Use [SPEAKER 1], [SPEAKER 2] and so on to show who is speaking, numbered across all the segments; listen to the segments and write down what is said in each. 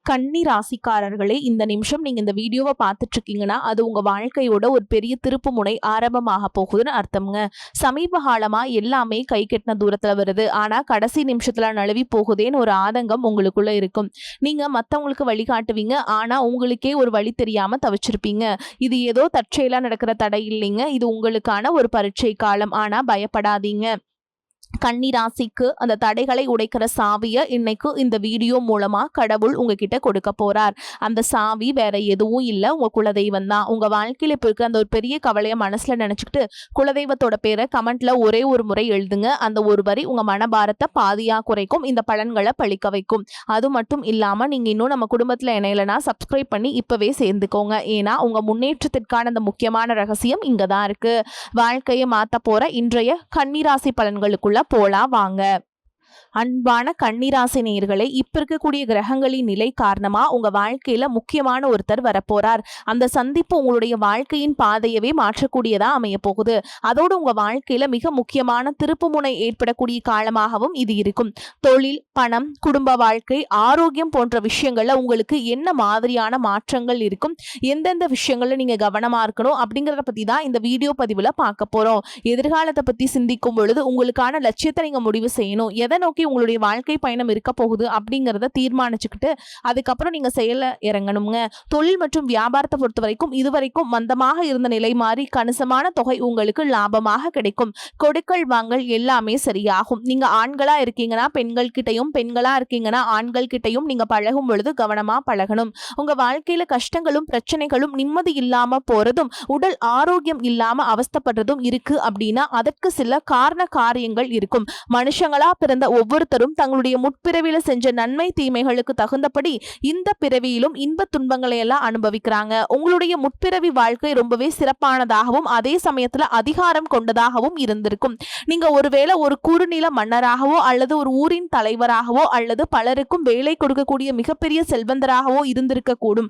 [SPEAKER 1] கன்னி ராசிக்காரர்களே, இந்த நிமிஷம் நீங்க இந்த வீடியோவை பார்த்துட்டு இருக்கீங்கன்னா அது உங்க வாழ்க்கையோட ஒரு பெரிய திருப்பு முனை ஆரம்பமாக போகுதுன்னு அர்த்தம்ங்க. சமீப காலமா எல்லாமே கை கெட்டின தூரத்துல வருது, ஆனா கடைசி நிமிஷத்துல நழுவி போகுதேன்னு ஒரு ஆதங்கம் உங்களுக்குள்ள இருக்கும். நீங்க மத்தவங்களுக்கு வழிகாட்டுவீங்க, ஆனா உங்களுக்கே ஒரு வழி தெரியாம தவிச்சிருப்பீங்க. இது ஏதோ தற்செயலா நடக்கிற தடை இல்லைங்க, இது உங்களுக்கான ஒரு பரீட்சை காலம். ஆனா பயப்படாதீங்க. கன்னி ராசிக்கு அந்த தடைகளை உடைக்கிற சாவியை இன்னைக்கு இந்த வீடியோ மூலமா கடவுள் உங்ககிட்ட கொடுக்க போறார். அந்த சாவி வேற எதுவும் இல்லை, உங்க குலதெய்வம் தான். உங்க வாழ்க்கையில இப்ப இருக்க அந்த ஒரு பெரிய கவலையை மனசுல நினைச்சுக்கிட்டு குலதெய்வத்தோட பேரை கமெண்ட்ல ஒரே ஒரு முறை எழுதுங்க. அந்த ஒரு வரி உங்க மனபாரத்தை பாதியா குறைக்கும், இந்த பலன்களை பழிக்க வைக்கும். அது மட்டும் இல்லாம நீங்க இன்னும் நம்ம குடும்பத்துல இணையலனா சப்ஸ்கிரைப் பண்ணி இப்பவே சேர்ந்துக்கோங்க. ஏன்னா உங்க முன்னேற்றத்திற்கான அந்த முக்கியமான ரகசியம் இங்கதான் இருக்கு. வாழ்க்கையை மாத்த போற இன்றைய கன்னிராசி பலன்களுக்குள்ள போலாம் வாங்க. அன்பான கன்னிராசி நேயர்களே, இப்ப இருக்கக்கூடிய கிரகங்களின் நிலை காரணமா உங்க வாழ்க்கையில முக்கியமான ஒருத்தர் வரப்போறார். அந்த சந்திப்பு உங்களுடைய வாழ்க்கையின் பாதையவே மாற்றக்கூடியதா அமைய போகுது. அதோடு உங்க வாழ்க்கையில மிக முக்கியமான திருப்புமுனை ஏற்படக்கூடிய காலமாகவும் இது இருக்கும். தொழில், பணம், குடும்ப வாழ்க்கை, ஆரோக்கியம் போன்ற விஷயங்கள்ல உங்களுக்கு என்ன மாதிரியான மாற்றங்கள் இருக்கும், எந்தெந்த விஷயங்கள்ல நீங்க கவனமா இருக்கணும் அப்படிங்கறத பத்தி தான் இந்த வீடியோ பதிவுல பார்க்க போறோம். எதிர்காலத்தை பத்தி சிந்திக்கும் பொழுது உங்களுக்கான லட்சியத்தை நீங்க முடிவு செய்யணும். எதை நோக்கி உங்களுடைய வாழ்க்கை பயணம் இருக்க போகுது அப்படிங்கறத தீர்மானிச்சுக்கிட்டு அதுக்கப்புறம் நீங்க செயல இறங்கணுங்க. தொழில் மற்றும் வியாபாரத்தை பொறுத்த வரைக்கும் இதுவரைக்கும் மந்தமாக இருந்த நிலை மாறி கணிசமான தொகை உங்களுக்கு லாபமாக கிடைக்கும். கொடுக்கல் வாங்கல் எல்லாமே சரியாகும். நீங்க ஆண்களா இருக்கீங்கன்னா பெண்கள் கிட்டையும், பெண்களா இருக்கீங்கன்னா ஆண்கள் கிட்டையும் நீங்க பழகும் பொழுது கவனமா பழகணும். உங்க வாழ்க்கையில கஷ்டங்களும் பிரச்சனைகளும் நிம்மதி இல்லாம போறதும், உடல் ஆரோக்கியம் இல்லாம அவஸ்தப்படுறதும் இருக்கு அப்படின்னா அதற்கு சில காரண காரியங்கள் இருக்கும். மனுஷங்களா பிறந்த ஒவ்வொருத்தரும் தங்களுடைய முற்பிறவியில செஞ்ச நன்மை தீமைகளுக்கு தகுந்தபடி இந்த பிறவியிலும் இன்ப துன்பங்களை எல்லாம் அனுபவிக்கிறாங்க. உங்களுடைய முற்பிறவி வாழ்க்கை ரொம்பவே சிறப்பானதாகவும் அதே சமயத்துல அதிகாரம் கொண்டதாகவும் இருந்திருக்கும். நீங்க ஒருவேளை ஒரு குறுநில மன்னராகவோ அல்லது ஒரு ஊரின் தலைவராகவோ அல்லது பலருக்கும் வேலை கொடுக்கக்கூடிய மிகப்பெரிய செல்வந்தராகவோ இருந்திருக்க கூடும்.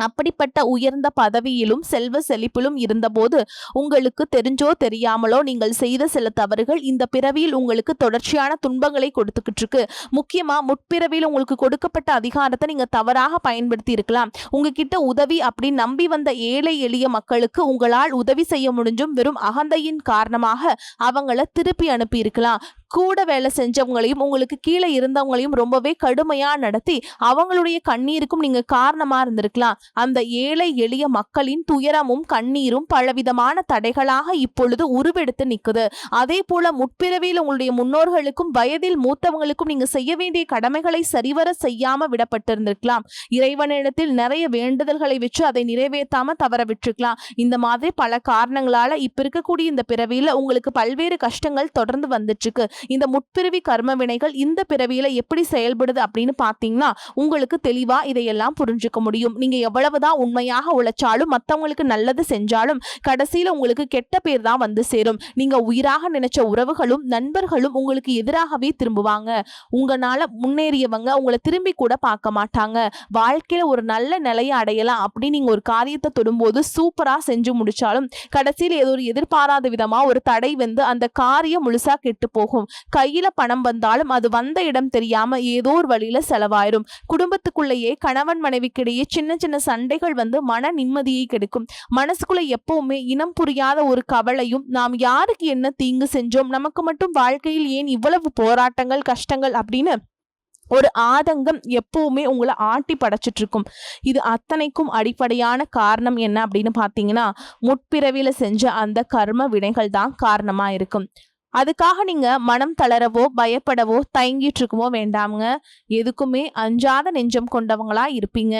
[SPEAKER 1] அப்படிப்பட்ட உயர்ந்த பதவியிலும் செல்வ செழிப்பிலும் இருந்தபோது உங்களுக்கு தெரிஞ்சோ தெரியாமலோ நீங்கள் செய்த சில தவறுகள் இந்த பிறவியில் உங்களுக்கு தொடர்ச்சியான துன்பங்களை கொடுத்துக்கிட்டு இருக்கு. முக்கியமா முற்பிறவியில் உங்களுக்கு கொடுக்கப்பட்ட அதிகாரத்தை நீங்க தவறாக பயன்படுத்தி இருக்கலாம். உங்ககிட்ட உதவி அப்படி நம்பி வந்த ஏழை எளிய மக்களுக்கு உங்களால் உதவி செய்ய முடிஞ்சும் வெறும் அகந்தையின் காரணமாக அவங்கள திருப்பி அனுப்பி இருக்கலாம். கூட வேலை செஞ்சவங்களையும் உங்களுக்கு கீழே இருந்தவங்களையும் ரொம்பவே கடுமையா நடத்தி அவங்களுடைய கண்ணீருக்கும் நீங்க காரணமா இருந்திருக்கலாம். அந்த ஏழை எளிய மக்களின் துயரமும் கண்ணீரும் பலவிதமான தடைகளாக இப்பொழுது உருவெடுத்து நிற்குது. அதே போல முற்பிறவியில் உங்களுடைய முன்னோர்களுக்கும் வயதில் மூத்தவங்களுக்கும் நீங்க செய்ய வேண்டிய கடமைகளை சரிவர செய்யாம விடப்பட்டிருந்திருக்கலாம். இறைவனிடத்தில் நிறைய வேண்டுதல்களை வச்சு அதை நிறைவேற்றாம தவற விட்டுருக்கலாம். இந்த மாதிரி பல காரணங்களால இப்ப இருக்கக்கூடிய இந்த பிறவியில உங்களுக்கு பல்வேறு கஷ்டங்கள் தொடர்ந்து வந்துட்டு இருக்கு. இந்த முற்பிறவி கர்ம வினைகள் இந்த பிறவியில எப்படி செயல்படுது அப்படின்னு பாத்தீங்கன்னா உங்களுக்கு தெளிவா இதையெல்லாம் புரிஞ்சுக்க முடியும். நீங்க எவ்வளவுதான் உண்மையாக உழைச்சாலும் மத்தவங்களுக்கு நல்லது செஞ்சாலும் கடைசியில உங்களுக்கு கெட்ட பேர் தான் வந்து சேரும். நீங்க உயிராக நினைச்ச உறவுகளும் நண்பர்களும் உங்களுக்கு எதிராகவே திரும்புவாங்க. உங்களால முன்னேறியவங்க உங்களை திரும்பி கூட பார்க்க மாட்டாங்க. வாழ்க்கையில ஒரு நல்ல நிலையை அடையலாம் அப்படி நீங்க ஒரு காரியத்தை தொடும்போது சூப்பரா செஞ்சு முடிச்சாலும் கடைசியில் ஏதோ ஒரு எதிர்பாராத விதமா ஒரு தடை வந்து அந்த காரியம் முழுசா கெட்டு போகும். கையில பணம் வந்தாலும் அது வந்த இடம் தெரியாம ஏதோ ஒரு வழியில செலவாயிரும். குடும்பத்துக்குள்ளேயே கணவன் மனைவிக்கிடையே சின்ன சின்ன சண்டைகள் வந்து மன நிம்மதியை கெடுக்கும். மனசுக்குள்ள எப்பவுமே இனம் புரியாத ஒரு கவலையும், நாம் யாருக்கு என்ன தீங்கு செஞ்சோம், நமக்கு மட்டும் வாழ்க்கையில் ஏன் இவ்வளவு போராட்டங்கள் கஷ்டங்கள் அப்படின்னு ஒரு ஆதங்கம் எப்பவுமே உங்களை ஆட்டி படைச்சிட்டு இருக்கும். இது அத்தனைக்கும் அடிப்படையான காரணம் என்ன அப்படின்னு பாத்தீங்கன்னா முற்பிறவியில செஞ்ச அந்த கர்ம வினைகள் தான் காரணமா இருக்கும். அதுக்காக நீங்க மனம் தளரவோ பயப்படவோ தயங்கிட்டு இருக்குமோ வேண்டாமுங்க. எதுக்குமே அஞ்சாத நெஞ்சம் கொண்டவங்களா இருப்பீங்க.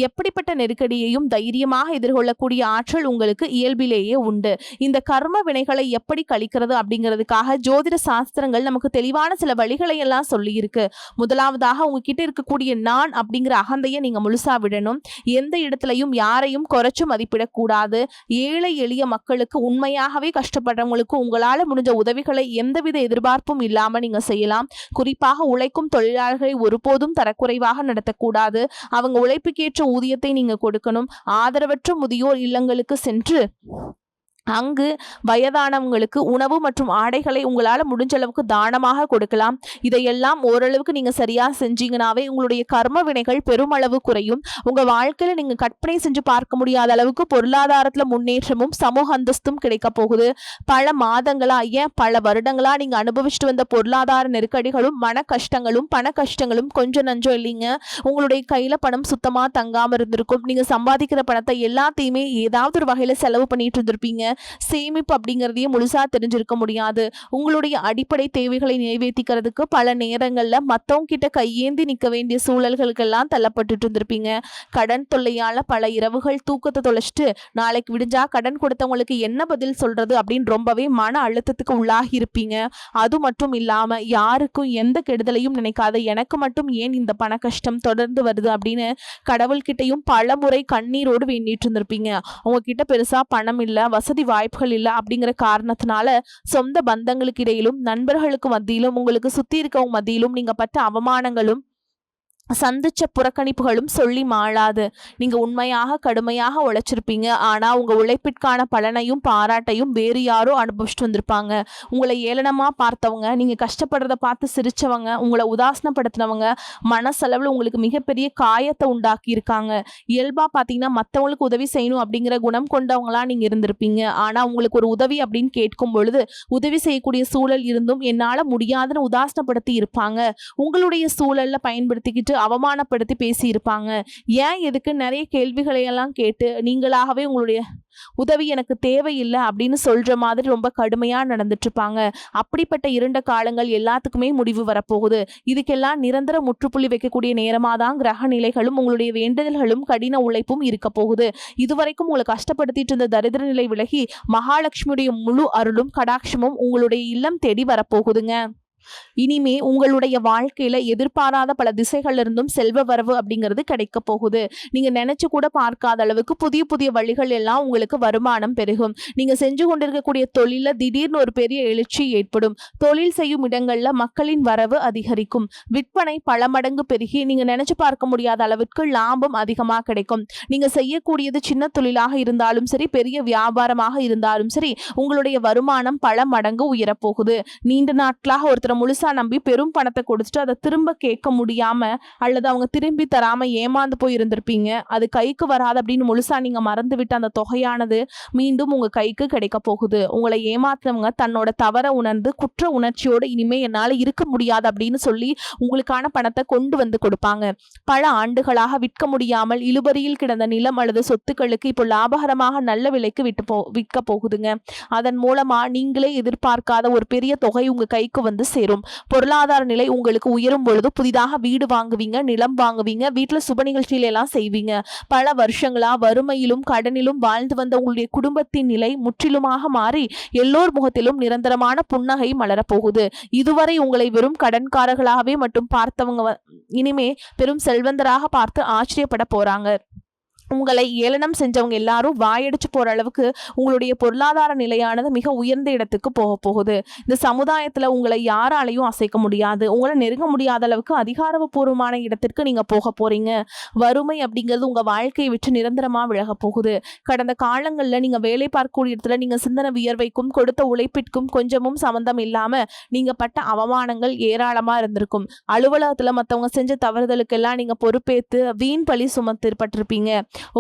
[SPEAKER 1] எப்படிப்பட்ட நெருக்கடியையும் தைரியமாக எதிர்கொள்ளக்கூடிய ஆற்றல் உங்களுக்கு இயல்பிலேயே உண்டு. இந்த கர்ம வினைகளை எப்படி கழிக்கிறது அப்படிங்கிறதுக்காக ஜோதிட சாஸ்திரங்கள் நமக்கு தெளிவான சில வழிகளை எல்லாம் சொல்லி இருக்கு. முதலாவதாக உங்ககிட்ட இருக்கக்கூடிய நான் அப்படிங்கிற அகந்தையை நீங்க முழுசா விடணும். எந்த இடத்துலையும் யாரையும் குறைச்சு மதிப்பிடக்கூடாது. ஏழை எளிய மக்களுக்கு உண்மையாகவே கஷ்டப்படுறவங்களுக்கு உங்களால முடிஞ்ச உதவிகளை எந்தவித எதிர்பார்ப்பும் இல்லாம நீங்க செய்யலாம். குறிப்பாக உழைக்கும் தொழிலாளர்களை ஒருபோதும் தரக்குறைவாக நடத்தக்கூடாது. அவங்க உழைப்புக்கேற்ற ஊதியத்தை நீங்க கொடுக்கணும். ஆதரவற்ற முதியோர் இல்லங்களுக்கு சென்று அங்கு வயதானவங்களுக்கு உணவு மற்றும் ஆடைகளை உங்களால முடிஞ்ச அளவுக்கு தானமாக கொடுக்கலாம். இதையெல்லாம் ஓரளவுக்கு நீங்க சரியா செஞ்சீங்கனாவே உங்களுடைய கர்ம வினைகள் பெருமளவு குறையும். உங்க வாழ்க்கையில நீங்க கற்பனை செஞ்சு பார்க்க முடியாத அளவுக்கு பொருளாதாரத்துல முன்னேற்றமும் சமூக அந்தஸ்தும் கிடைக்க போகுது. பல மாதங்களா ஏன் பல வருடங்களா நீங்க அனுபவிச்சுட்டு வந்த பொருளாதார நெருக்கடிகளும் மன கஷ்டங்களும் பண கஷ்டங்களும் கொஞ்சம் நஞ்சம் இல்லைங்க. உங்களுடைய கையில பணம் சுத்தமா தங்காம இருந்திருக்கும். நீங்க சம்பாதிக்கிற பணத்தை எல்லாத்தையுமே ஏதாவது ஒரு வகையில செலவு பண்ணிட்டு இருந்திருப்பீங்க. சேமிப்பு அப்படிங்கிறதையும் முழுசா தெரிஞ்சிருக்க முடியாது. உங்களுடைய அடிப்படை தேவைகளை நிறைவேற்றிக்கிறதுக்கு பல நேரங்கள்ல மத்தவங்க கிட்ட கையேந்தி நிற்க வேண்டிய சூழல்களுக்கெல்லாம் தள்ளப்பட்டுட்டு இருந்திருப்பீங்க. கடன் தொல்லையால பல இரவுகள் தூக்கத்தை தொலைச்சிட்டு நாளைக்கு விடிஞ்சா கடன் கொடுத்தவங்களுக்கு என்ன பதில் சொல்றது அப்படின்னு ரொம்பவே மன அழுத்தத்துக்கு உள்ளாகி இருப்பீங்க. அது மட்டும் இல்லாம யாருக்கும் எந்த கெடுதலையும் நினைக்காத எனக்கு மட்டும் ஏன் இந்த பண கஷ்டம் தொடர்ந்து வருது அப்படின்னு கடவுள்கிட்டையும் பல முறை கண்ணீரோடு வேண்டிட்டு இருந்திருப்பீங்க. உங்ககிட்ட பெருசா பணம் இல்ல, வசதி வாய்ப்புகள் இல்ல அப்படிங்கிற காரணத்தினால சொந்த பந்தங்களுக்கு இடையிலும் நண்பர்களுக்கு மத்தியிலும் உங்களுக்கு சுத்தி இருக்கவங்க மத்தியிலும் நீங்க பட்ட அவமானங்களும் சந்திச்ச புறக்கணிப்புகளும் சொல்லி மாளாது. நீங்க உண்மையாக கடுமையாக உழைச்சிருப்பீங்க. ஆனா உங்க உழைப்பிற்கான பலனையும் பாராட்டையும் வேறு யாரோ அனுபவிச்சுட்டு வந்திருப்பாங்க. உங்களை ஏளனமா பார்த்தவங்க, நீங்க கஷ்டப்படுறத பார்த்து சிரிச்சவங்க, உங்களை உதாசனப்படுத்தினவங்க மனசளவில் உங்களுக்கு மிகப்பெரிய காயத்தை உண்டாக்கி இருக்காங்க. இயல்பா பார்த்தீங்கன்னா மற்றவங்களுக்கு உதவி செய்யணும் அப்படிங்கிற குணம் கொண்டவங்களா நீங்க இருந்திருப்பீங்க. ஆனா உங்களுக்கு ஒரு உதவி அப்படின்னு கேட்கும் பொழுது உதவி செய்யக்கூடிய சூழல் இருந்தும் என்னால முடியாதுன்னு உதாசனப்படுத்தி இருப்பாங்க. உங்களுடைய சூழல்ல பயன்படுத்திக்கிட்டு அவமானப்படுத்தி பேசியிருப்பாங்க. ஏன் எதுக்கு நிறைய கேள்விகளை எல்லாம் கேட்டு நீங்களாகவே உங்களுடைய உதவி எனக்கு தேவையில்லை அப்படின்னு சொல்ற மாதிரி ரொம்ப கடுமையா நடந்துட்டு இருப்பாங்க. அப்படிப்பட்ட இருண்ட காலங்கள் எல்லாத்துக்குமே முடிவு வரப்போகுது. இதுக்கெல்லாம் நிரந்தர முற்றுப்புள்ளி வைக்கக்கூடிய நேரமா தான் கிரக நிலைகளும் உங்களுடைய வேண்டுதல்களும் கடின உழைப்பும் இருக்க போகுது. இதுவரைக்கும் உங்களை கஷ்டப்படுத்திட்டு இருந்த தரித்திர நிலை விலகி மகாலட்சுமியுடைய முழு அருளும் கடாட்சமும் உங்களுடைய இல்லம் தேடி வரப்போகுதுங்க. இனிமே உங்களுடைய வாழ்க்கையில எதிர்பாராத பல திசைகள் இருந்தும் செல்வ வரவு அப்படிங்கிறது கிடைக்க போகுது. நீங்க நினைச்சு கூட பார்க்காத அளவுக்கு புதிய புதிய வழிகள் எல்லாம் உங்களுக்கு வருமானம் பெருகும். நீங்க செஞ்சு கொண்டிருக்கக்கூடிய தொழில திடீர்னு ஒரு பெரிய எழுச்சி ஏற்படும். தொழில் செய்யும் இடங்கள்ல மக்களின் வரவு அதிகரிக்கும். விற்பனை பல மடங்கு பெருகி நீங்க நினைச்சு பார்க்க முடியாத அளவுக்கு லாபம் அதிகமாக கிடைக்கும். நீங்க செய்யக்கூடியது சின்ன தொழிலாக இருந்தாலும் சரி, பெரிய வியாபாரமாக இருந்தாலும் சரி, உங்களுடைய வருமானம் பல மடங்கு உயரப்போகுது. நீண்ட நாட்களாக ஒருத்தர் முழுசா நம்பி பெரும் பணத்தை கொடுத்துட்டு அதை திரும்ப கேட்க முடியாம அல்லது அவங்க திரும்பி தராம ஏமாந்து போய் இருந்திருப்பீங்க. அது கைக்கு வராது அப்படின்னு முழுசா நீங்க மறந்து விட்டு அந்த தொகையானது மீண்டும் உங்க கைக்கு கிடைக்க போகுது. உங்களை ஏமாத்துறவங்க தன்னோட தவற உணர்ந்து குற்ற உணர்ச்சியோடு இனிமே என்னால இருக்க முடியாது அப்படின்னு சொல்லி உங்களுக்கான பணத்தை கொண்டு வந்து கொடுப்பாங்க. பல ஆண்டுகளாக விற்க முடியாமல் இழுபறியில் கிடந்த நிலம் அல்லது சொத்துக்களுக்கு இப்போ லாபகரமாக நல்ல விலைக்கு விற்க போகுதுங்க. அதன் மூலமா நீங்களே எதிர்பார்க்காத ஒரு பெரிய தொகை உங்க கைக்கு வந்து சேரும். பொருளாதார நிலை உங்களுக்கு உயரும் பொழுது புதிதாக வீடு வாங்குவீங்க, நிலம் வாங்குவீங்க, வீட்டுல சுப நிகழ்ச்சியில எல்லாம் செய்வீங்க. பல வருஷங்களா வறுமையிலும் கடனிலும் வாழ்ந்து வந்த உங்களுடைய குடும்பத்தின் நிலை முற்றிலுமாக மாறி எல்லோர் முகத்திலும் நிரந்தரமான புன்னகை மலரப்போகுது. இதுவரை உங்களை வெறும் கடன்காரர்களாகவே மட்டும் பார்த்தவங்க இனிமே பெரும் செல்வந்தராக பார்த்து ஆச்சரியப்பட போறாங்க. உங்களை ஏளனம் செஞ்சவங்க எல்லாரும் வாயடிச்சு போற அளவுக்கு உங்களுடைய பொருளாதார நிலையானது மிக உயர்ந்த இடத்துக்கு போக போகுது. இந்த சமுதாயத்துல உங்களை யாராலையும் அசைக்க முடியாது. உங்களை நெருங்க முடியாத அளவுக்கு அதிகாரப்பூர்வமான இடத்திற்கு நீங்க போக போறீங்க. வறுமை அப்படிங்கிறது உங்க வாழ்க்கையை விட்டு நிரந்தரமா விலக போகுது. கடந்த காலங்கள்ல நீங்க வேலை பார்க்கக்கூடிய இடத்துல நீங்க சிந்தனை வியர்வைக்கும் கொடுத்த உழைப்பிற்கும் கொஞ்சமும் சம்பந்தம் இல்லாம நீங்க பட்ட அவமானங்கள் ஏராளமா இருந்திருக்கும். அலுவலகத்துல மத்தவங்க செஞ்ச தவறுதலுக்கெல்லாம் நீங்க பொறுப்பேற்று வீண் பழி சுமத்திருப்பட்டிருப்பீங்க.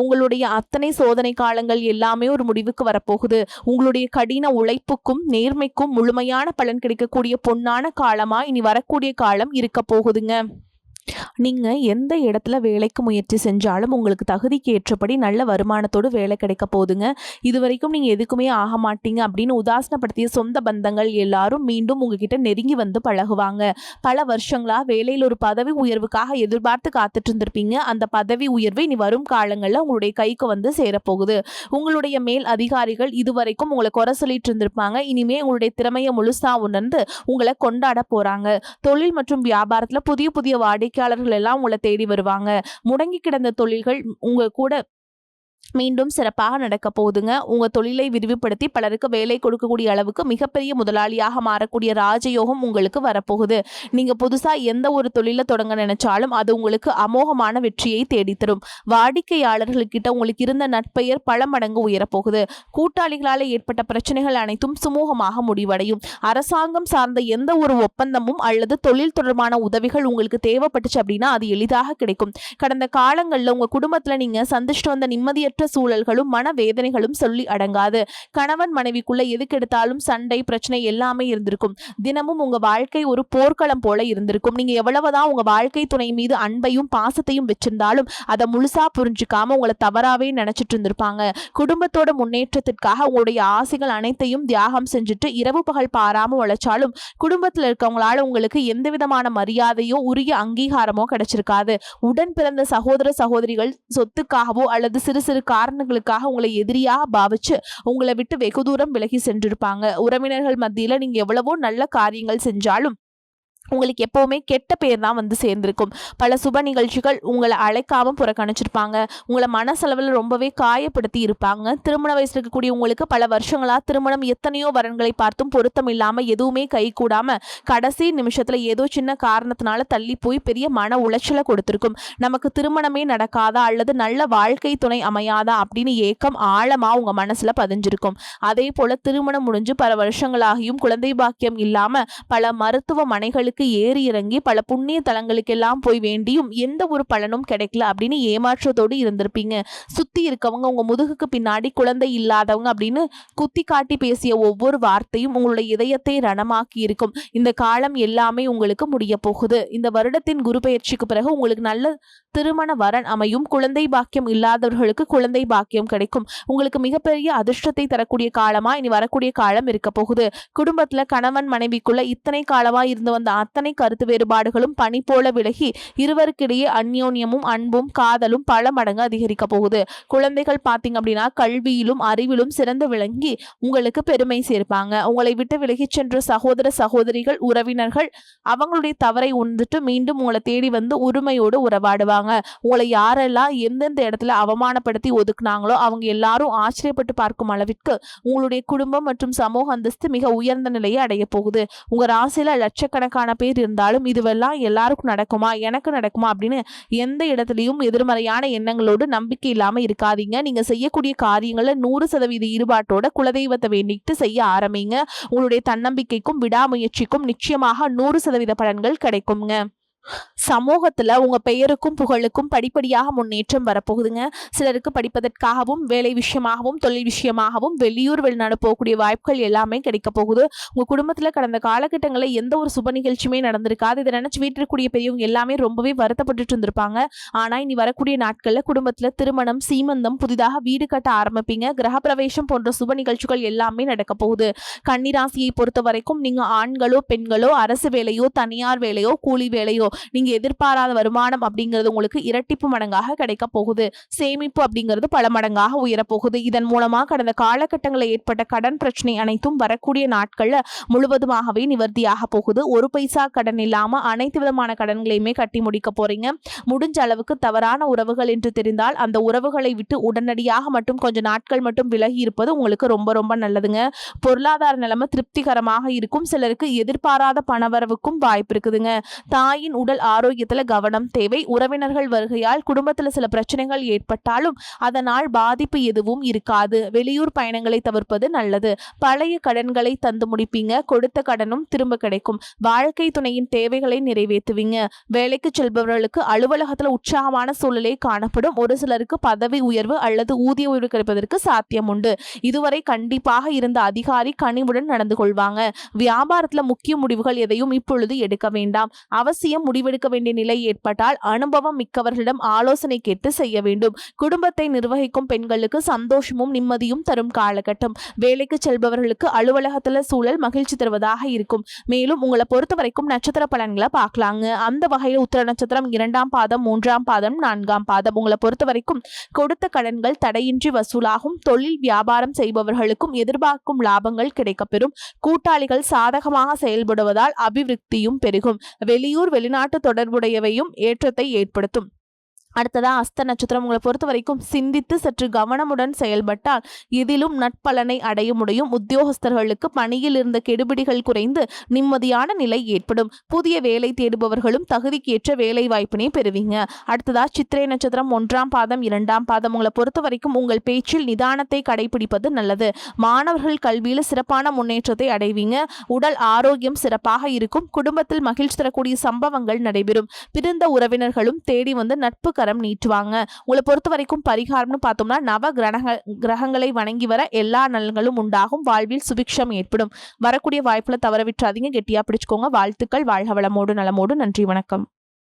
[SPEAKER 1] உங்களுடைய அத்தனை சோதனை காலங்கள் எல்லாமே ஒரு முடிவுக்கு வரப்போகுது. உங்களுடைய கடின உழைப்புக்கும் நேர்மைக்கும் முழுமையான பலன் கிடைக்கக்கூடிய பொன்னான காலமா இனி வரக்கூடிய காலம் இருக்க போகுதுங்க. நீங்க எந்த இடத்துல வேலைக்கு முயற்சி செஞ்சாலும் உங்களுக்கு தகுதிக்கு ஏற்றபடி நல்ல வருமானத்தோடு வேலை கிடைக்க போகுதுங்க. இதுவரைக்கும் நீங்க எதுக்குமே ஆக மாட்டீங்க அப்படின்னு உதாசனப்படுத்திய சொந்த பந்தங்கள் எல்லாரும் மீண்டும் உங்ககிட்ட நெருங்கி வந்து பழகுவாங்க. பல வருஷங்களா வேலையில் ஒரு பதவி உயர்வுக்காக எதிர்பார்த்து காத்துட்டு இருந்திருப்பீங்க. அந்த பதவி உயர்வு இனி வரும் காலங்கள்ல உங்களுடைய கைக்கு வந்து சேரப்போகுது. உங்களுடைய மேல் அதிகாரிகள் இதுவரைக்கும் உங்களை குறை சொல்லிட்டு இருந்திருப்பாங்க. இனிமே உங்களுடைய திறமையை முழுசா உணர்ந்து உங்களை கொண்டாட போறாங்க. தொழில் மற்றும் வியாபாரத்துல புதிய புதிய வாடிக்கையாளர்கள் எல்லாம் உங்களை தேடி வருவாங்க. முடங்கி கிடந்த தொழில்கள் உங்க கூட மீண்டும் சிறப்பாக நடக்க போகுதுங்க. உங்க தொழிலை விரிவுபடுத்தி பலருக்கு வேலை கொடுக்கக்கூடிய அளவுக்கு மிகப்பெரிய முதலாளியாக மாறக்கூடிய ராஜயோகம் உங்களுக்கு வரப்போகுது. நீங்க புதுசா எந்த ஒரு தொழிலை தொடங்க நினைச்சாலும் அது உங்களுக்கு அமோகமான வெற்றியை தேடித்தரும். வாடிக்கையாளர்கள்கிட்ட உங்களுக்கு இருந்த நட்பெயர் பல மடங்கு உயரப்போகுது. கூட்டாளிகளால் ஏற்பட்ட பிரச்சனைகள் அனைத்தும் சுமூகமாக முடிவடையும். அரசாங்கம் சார்ந்த எந்த ஒரு ஒப்பந்தமும் அல்லது தொழில் தொடர்பான உதவிகள் உங்களுக்கு தேவைப்பட்டுச்சு அப்படின்னா அது எளிதாக கிடைக்கும். கடந்த காலங்களில் உங்க குடும்பத்துல நீங்க சந்திச்சுட்டு வந்த நிம்மதியற்ற சூழல்களும் மனவேதனைகளும் சொல்லி அடங்காது. கணவன் மனைவிக்குள்ள எதுக்கெடுத்தாலும் சண்டை பிரச்சனை எல்லாமே இருந்திருக்கும். தினமும் உங்க வாழ்க்கை ஒரு போர்க்களம் போல இருந்திருக்கும். நீங்க எவ்வளவுதான் உங்க வாழ்க்கை துணை மீது அன்பையும் பாசத்தையும் வச்சிருந்தாலும் அதை முழுசா புரிஞ்சுக்காம உங்களை தவறாவே நினைச்சிட்டு இருந்திருப்பாங்க. குடும்பத்தோட முன்னேற்றத்திற்காக உங்களுடைய ஆசைகள் அனைத்தையும் தியாகம் செஞ்சுட்டு இரவு பகல் பாராம உழைச்சாலும் குடும்பத்துல இருக்கவங்களால உங்களுக்கு எந்த விதமான மரியாதையோ உரிய அங்கீகாரமோ கிடைச்சிருக்காது. உடன் பிறந்த சகோதர சகோதரிகள் சொத்துக்காகவோ அல்லது சிறு சிறு காரணங்களுக்காக உங்களை எதிரியாக பாவிச்சு உங்களை விட்டு வெகு தூரம் விலகி சென்றிருப்பாங்க. உறவினர்கள் மத்தியில நீங்க எவ்வளவோ நல்ல காரியங்கள் செஞ்சாலும் உங்களுக்கு எப்பவுமே கெட்ட பேர் தான் வந்து சேர்ந்திருக்கும். பல சுப நிகழ்ச்சிகள் உங்களை அழைக்காம புறக்கணிச்சிருப்பாங்க. உங்களை மனசளவில் ரொம்பவே காயப்படுத்தி இருப்பாங்க. திருமண வயசுல இருக்கக்கூடிய உங்களுக்கு பல வருஷங்களா திருமணம் எத்தனையோ வரன்களை பார்த்தும் பொருத்தம் இல்லாம எதுவுமே கை கூடாம கடைசி நிமிஷத்துல ஏதோ சின்ன காரணத்தினால தள்ளி போய் பெரிய மன உளைச்சலை கொடுத்திருக்கும். நமக்கு திருமணமே நடக்காதா அல்லது நல்ல வாழ்க்கை துணை அமையாதா அப்படின்னு ஏக்கம் ஆழமா உங்க மனசுல பதிஞ்சிருக்கும். அதே போல திருமணம் முடிஞ்சு பல வருஷங்களாகியும் குழந்தை பாக்கியம் இல்லாம பல மருத்துவமனைகளுக்கு ஏறி இறங்கி பல புண்ணிய தலங்களுக்கெல்லாம் போய் வேண்டியும் எந்த ஒரு பலனும் கிடைக்கல அப்படின்னு ஏமாற்றத்தோடு இருந்திருப்பீங்க. சுத்தி இருக்கவங்க உங்க முதுகுக்கு பின்னாடி குழந்தை இல்லாதவங்க அப்படின்னு குத்தி காட்டி பேசிய ஒவ்வொரு வார்த்தையும் உங்களுடைய இதயத்தை ரணமாக்கி இருக்கும். இந்த காலம் எல்லாமே உங்களுக்கு முடிய போகுது. இந்த வருடத்தின் குரு பெயர்ச்சிக்கு பிறகு உங்களுக்கு நல்ல திருமண வரன் அமையும். குழந்தை பாக்கியம் இல்லாதவர்களுக்கு குழந்தை பாக்கியம் கிடைக்கும். உங்களுக்கு மிகப்பெரிய அதிர்ஷ்டத்தை தரக்கூடிய காலமா இனி வரக்கூடிய காலம் இருக்க போகுது. குடும்பத்துல கணவன் மனைவிக்குள்ள இத்தனை காலமா இருந்து வந்த அத்தனை கருத்து வேறுபாடுகளும் பனி போல விலகி இருவருக்கிடையே அந்யோன்யமும் அன்பும் காதலும் பல மடங்கு அதிகரிக்க போகுது. குழந்தைகள் பார்த்தீங்க அப்படின்னா கல்வியிலும் அறிவிலும் சிறந்து விளங்கி உங்களுக்கு பெருமை சேர்ப்பாங்க. உங்களை விட்டு விலகி சென்ற சகோதர சகோதரிகள் உறவினர்கள் அவங்களுடைய தவறை உணர்ந்துட்டு மீண்டும் உங்களை தேடி வந்து உரிமையோடு உறவாடுவாங்க. உங்களை யாரெல்லாம் எந்தெந்த இடத்துல அவமானப்படுத்தி ஒதுக்குனாங்களோ அவங்க எல்லாரும் ஆச்சரியப்பட்டு பார்க்கும் அளவிற்கு உங்களுடைய குடும்பம் மற்றும் சமூக அந்தஸ்து மிக உயர்ந்த நிலையை அடைய போகுது. உங்க ராசியில லட்சக்கணக்கான பேர் இருந்தாலும் இதுவெல்லாம் எல்லாருக்கும் நடக்குமா எனக்கு நடக்குமா அப்படின்னு எந்த இடத்துலையும் எதிர்மறையான எண்ணங்களோடு நம்பிக்கை இல்லாம இருக்காதீங்க. நீங்க செய்யக்கூடிய காரியங்களை 100% ஈடுபாட்டோட குலதெய்வத்தை வேண்டிட்டு செய்ய ஆரம்பிங்க. உங்களுடைய தன்னம்பிக்கைக்கும் விடாமுயற்சிக்கும் நிச்சயமாக 100% பலன்கள் கிடைக்குங்க. சமூகத்துல உங்க பெயருக்கும் புகழுக்கும் படிப்படியாக முன்னேற்றம் வரப்போகுதுங்க. சிலருக்கு படிப்பதற்காகவும் வேலை விஷயமாகவும் தொழில் விஷயமாகவும் வெளியூர் வெளிநாடு போகக்கூடிய வாய்ப்புகள் எல்லாமே கிடைக்க போகுது. உங்க குடும்பத்துல கடந்த காலகட்டங்களில் எந்த ஒரு சுப நிகழ்ச்சியுமே நடந்திருக்காது. இதை நினைச்சு வீட்டில் இருக்கக்கூடிய பெரியவங்க எல்லாமே ரொம்பவே வருத்தப்பட்டு இருந்திருப்பாங்க. ஆனா இனி வரக்கூடிய நாட்கள்ல குடும்பத்துல திருமணம் சீமந்தம் புதிதாக வீடு கட்ட ஆரம்பிப்பீங்க. கிரகப்பிரவேசம் போன்ற சுப நிகழ்ச்சிகள் எல்லாமே நடக்க போகுது. கன்னிராசியை பொறுத்த வரைக்கும் நீங்க ஆண்களோ பெண்களோ அரசு வேலையோ தனியார் வேலையோ கூலி வேலையோ நீங்க எதிர்பாராத வருமானம் அப்படிங்கிறது உங்களுக்கு இரட்டிப்பு மடங்காக கிடைக்க போகுது. சேமிப்பு அப்படிங்கிறது பல மடங்காக உயரப்போகுது. இதன் மூலமா கடந்த காலகட்டங்களில் ஏற்பட்ட கடன் பிரச்சனை அனைத்தும் வரக்கூடிய நாட்கள்ல முழுவதுமாகவே நிவர்த்தியாக போகுது. ஒரு பைசா கடன் இல்லாம அனைத்து விதமான கடன்களையுமே கட்டி முடிக்க போறீங்க. முடிஞ்ச அளவுக்கு தவறான உறவுகள் என்று தெரிந்தால் அந்த உறவுகளை விட்டு உடனடியாக மட்டும் கொஞ்ச நாட்கள் மட்டும் விலகி இருப்பது உங்களுக்கு ரொம்ப ரொம்ப நல்லதுங்க. பொருளாதார நிலைமை திருப்திகரமாக இருக்கும். சிலருக்கு எதிர்பாராத பணவரவுக்கும் வாய்ப்பு இருக்குதுங்க. தாயின் உடல் ஆரோக்கியத்துல கவனம் தேவை. உறவினர்கள் வருகையால் குடும்பத்துல சில பிரச்சனைகள் ஏற்பட்டாலும் அதனால் பாதிப்பு எதுவும் இருக்காது. வெளியூர் பயணங்களை தவிர்ப்பது நல்லது. பழைய கடன்களை தந்து முடிப்பீங்க. கொடுத்த கடனும் திரும்ப கிடைக்கும். வாழ்க்கை துணையின் தேவைகளை நிறைவேற்றுவீங்க. வேலைக்கு செல்பவர்களுக்கு அலுவலகத்துல உற்சாகமான சூழலே காணப்படும். ஒரு சிலருக்கு பதவி உயர்வு அல்லது ஊதிய உயர்வு கிடைப்பதற்கு சாத்தியம் உண்டு. இதுவரை கண்டிப்பாக இருந்த அதிகாரி கனிவுடன் நடந்து கொள்வாங்க. வியாபாரத்துல முக்கிய முடிவுகள் எதையும் இப்பொழுது எடுக்க வேண்டாம். அவசியம் முடிவெடுக்க வேண்டிய நிலை ஏற்பட்டால் அனுபவம் மிக்கவர்களிடம் ஆலோசனை கேட்டு செய்ய வேண்டும். குடும்பத்தை நிர்வகிக்கும் பெண்களுக்கு சந்தோஷமும் நிம்மதியும் தரும் காலகட்டம். வேலைக்கு செல்பவர்களுக்கு அலுவலகத்துல சூழல் மகிழ்ச்சி தருவதாக இருக்கும். மேலும் உங்களை பொறுத்த வரைக்கும் நட்சத்திர பலன்களை பார்க்கலாங்க. அந்த வகையில் உத்திர நட்சத்திரம் 2ஆம் பாதம் 3ஆம் பாதம் 4ஆம் பாதம் உங்களை பொறுத்த வரைக்கும் கொடுத்த கடன்கள் தடையின்றி வசூலாகும். தொழில் வியாபாரம் செய்பவர்களுக்கும் எதிர்பார்க்கும் லாபங்கள் கிடைக்கப்பெறும். கூட்டாளிகள் சாதகமாக செயல்படுவதால் அபிவிருத்தியும் பெருகும். வெளியூர் வெளிநாட்டு தொடர்புடையவையும் ஏற்றத்தை ஏற்படுத்தும். அடுத்ததா அஸ்த நட்சத்திரம். உங்களை பொறுத்த வரைக்கும் சிந்தித்து சற்று கவனமுடன் செயல்பட்டால் இதிலும் நட்பலனை அடைய முடியும். உத்தியோகஸ்தர்களுக்கு பணியில் இருந்த கெடுபிடிகள் குறைந்து நிம்மதியான நிலை ஏற்படும். புதிய வேலை தேடுபவர்களும் தகுதிக்கேற்ற வேலை வாய்ப்பினை பெறுவீங்க. அடுத்ததா சித்திரை நட்சத்திரம் 1ஆம் பாதம் 2ஆம் பாதம். உங்களை பொறுத்த வரைக்கும் உங்கள் பேச்சில் நிதானத்தை கடைபிடிப்பது நல்லது. மாணவர்கள் கல்வியில் சிறப்பான முன்னேற்றத்தை அடைவீங்க. உடல் ஆரோக்கியம் சிறப்பாக இருக்கும். குடும்பத்தில் மகிழ்ச்சி தரக்கூடிய சம்பவங்கள் நடைபெறும். பிரிந்த உறவினர்களும் தேடி வந்து நட்பு கரம் நீட்டுவாங்க. உங்களை பொறுத்த வரைக்கும் பரிகாரம்னு பார்த்தோம்னா நவ கிரகங்களை வணங்கி வர எல்லா நலன்களும் உண்டாகும். வாழ்வில் சுபிக்ஷம் ஏற்படும். வரக்கூடிய வாய்ப்புல தவற விட்டுறாதீங்க. கெட்டியா பிடிச்சுக்கோங்க. வாழ்த்துக்கள். வாழ்க வளமோடு நலமோடு. நன்றி, வணக்கம்.